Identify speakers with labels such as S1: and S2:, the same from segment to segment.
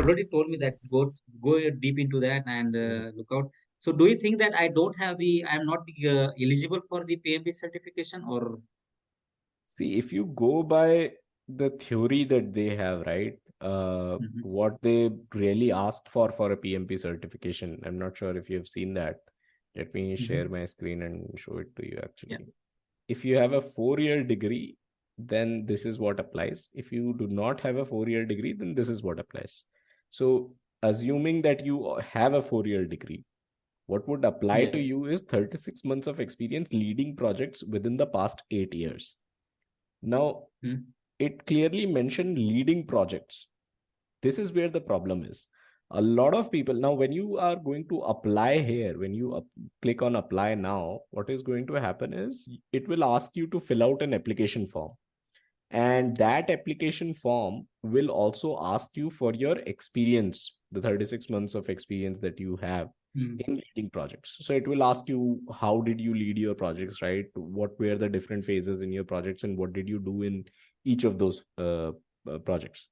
S1: already told me that go deep into that and look out. So do you think that I'm not eligible for the PMP certification or?
S2: See, if you go by the theory that they have, right?
S1: Mhm,
S2: What they really asked for a PMP certification. I'm not sure if you have seen that. Let me share
S1: mhm.
S2: my screen and show it to you
S1: Yeah.
S2: actually. If you have a 4-year degree, then this is what applies. If you do not have a 4-year degree, then this is what applies. So, assuming that you have a 4-year degree, what would apply to
S1: Yes.
S2: you is 36 months of experience leading projects within the past 8 years. Now,
S1: Mm.
S2: it clearly mentioned leading projects. This is where the problem is. A lot of people now, when you are going to apply here, when you click on apply now, what is going to happen is it will ask you to fill out an application form. And that application form will also ask you for your experience, the 36 months of experience that you have
S1: Mm.
S2: in leading projects. So it will ask you, how did you lead your projects, right? What were the different phases in your projects and what did you do in each of those projects?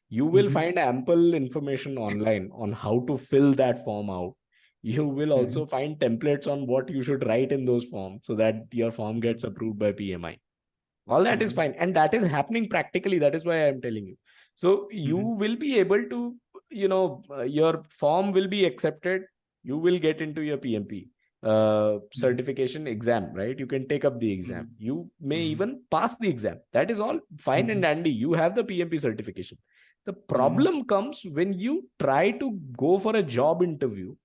S2: You will
S1: Mhm,
S2: find ample information online on how to fill that form out. You will also
S1: mhm,
S2: find templates on what you should write in those forms so that your form gets
S1: mhm,
S2: approved by PMI. All that is
S1: mhm,
S2: fine, and that is happening practically. That is why I'm telling you. So you
S1: mhm,
S2: will be able to, your form will be accepted. You will get into your PMP
S1: mhm,
S2: certification exam, right? You can take up the exam.
S1: mhm,
S2: You may
S1: mhm,
S2: even pass the exam. That is all fine and
S1: mhm,
S2: dandy. You have the PMP certification. The
S1: mhm,
S2: problem comes when you try to go for a job interview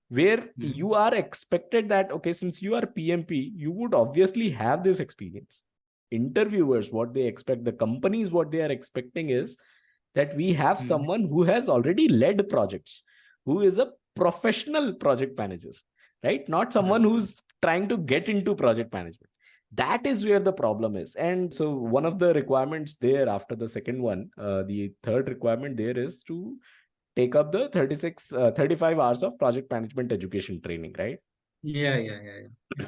S2: where
S1: mhm,
S2: you are expected that, okay, since you are PMP, you would obviously have this experience. Interviewers, what they expect, the companies, what they are expecting is that we have
S1: mhm,
S2: someone who has already led projects, who is a professional project manager, right? Not someone
S1: mhm.
S2: who's trying to get into project management. That is where the problem is. And so one of the requirements there after the second one, the third requirement there is to take up the 35 hours of project management education training, right?
S1: Yeah, yeah, yeah, yeah.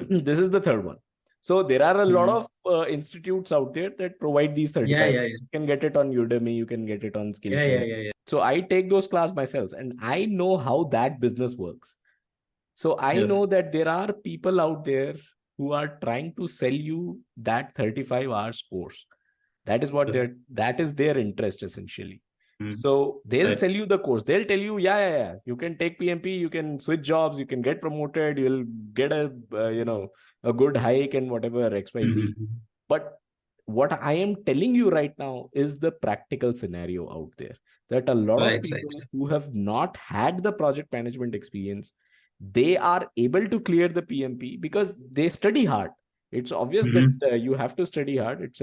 S2: This is the third one. So there are a lot
S1: Mhm.
S2: of institutes out there that provide these
S1: Yeah,
S2: 35
S1: yeah, yeah.
S2: hours. You can get it on Udemy, you can get it on
S1: Yeah, yeah,
S2: Skillshare.
S1: yeah, yeah.
S2: So I take those class myself and I know how that business works. So I know
S1: Yes.
S2: that there are people out there who are trying to sell you that 35 hours course.
S1: Yes.
S2: That is their interest essentially.
S1: Mhm.
S2: So they'll
S1: Right.
S2: sell you the course. They'll tell you, yeah, yeah, yeah, you can take PMP, you can switch jobs, you can get promoted, you'll get a good hike and whatever XYZ.
S1: Mhm.
S2: But what I am telling you right now is the practical scenario out there, that a lot of
S1: Right, right,
S2: people
S1: right.
S2: who have not had the project management experience, they are able to clear the PMP because they study hard. It's obvious that
S1: Mhm.
S2: you have to study hard. It's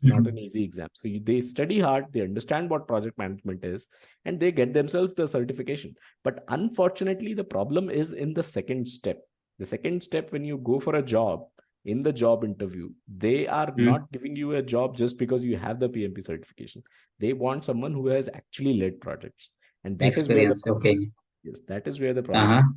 S2: not an
S1: Mhm.
S2: easy exam. So they study hard, they understand what project management is, and they get themselves the certification. But unfortunately, the problem is in the second step. The second step, when you go for a job, in the job interview, they are
S1: Mhm.
S2: not giving you a job just because you have the PMP certification. They want someone who has actually led projects. And that is where the
S1: Experience.
S2: problem
S1: Okay.
S2: is. Yes, that is where the problem
S1: Uh-huh.
S2: is.